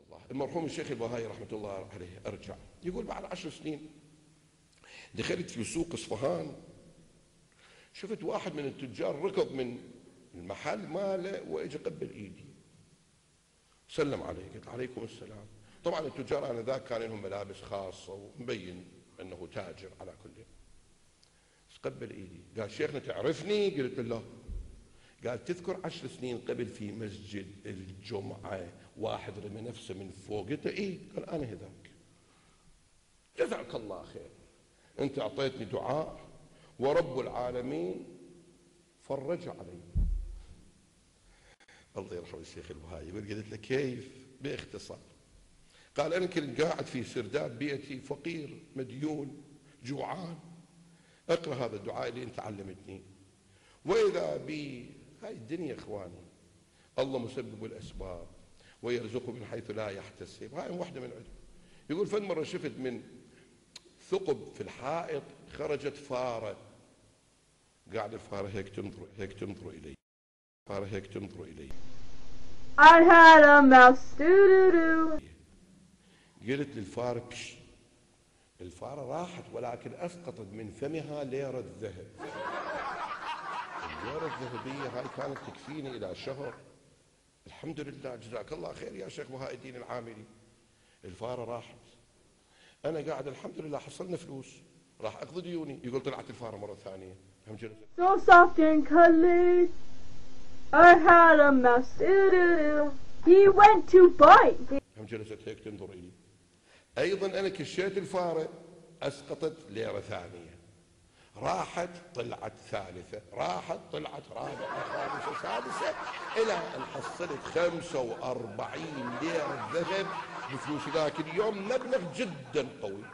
الله. المرحوم الشيخ البهائي رحمة الله عليه أرجع يقول بعد 10 سنين دخلت في سوق اصفهان، شفت واحد من التجار ركض من المحل ماله واجى قبل ايدي سلم علي، قلت عليكم السلام. طبعا التجار انذاك كان لهم ملابس خاصه ومبين انه تاجر على كل. قبل ايدي قال شيخنا تعرفني؟ قلت له لا. قال تذكر 10 سنين قبل في مسجد الجمعه واحد رمى نفسه من فوق؟ قلت له ايه. قال انا هذاك. جزاك الله خير، انت اعطيتني دعاء ورب العالمين فرج علي. الله يرحم الشيخ البهائي يقول قلت له كيف؟ باختصار قال انا كنت قاعد في سرداب بيتي فقير مديون جوعان، اقرا هذا الدعاء اللي انت علمتني، واذا بي هاي الدنيا اخواني الله مسبب الاسباب ويرزقه من حيث لا يحتسب، هاي واحده من عندهم. يقول فن مره شفت من ثقب في الحائط خرجت فاره، قاعد الفاره هيك تنظر الي، فاره هيك تنظر الي. I had a mouse doo-doo-doo. قلت للفاره بش. الفاره راحت ولكن اسقطت من فمها ليره ذهب. الليره الذهبيه هاي كانت تكفيني الى شهر. الحمد لله جزاك الله خير يا شيخ بهاء الدين العامري. الفاره راحت، انا قاعد الحمد لله حصلنا فلوس، راح اقضي ديوني. يقول طلعت الفاره مره ثانيه. So soft and cuddly, I had a mouse doo-doo-doo. He went to bite. هم جلست هيك تنظر الي. ايضا انا كشيت الفاره اسقطت ليره ثانيه، راحت طلعت ثالثه، راحت طلعت رابعه خامسه سادسه، الى ان حصلت 45 ليره ذهب بفلوس ذاك اليوم، مبلغ جدا قوي.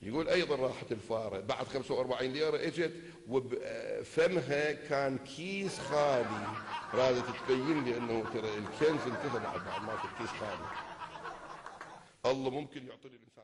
يقول ايضا راحت الفاره بعد 45 ليره اجت وبفمها كان كيس خالي، رادت تبين لي انه ترى الكنز انتهى بعد ما في الكيس خالي. الله ممكن يعطي الانسان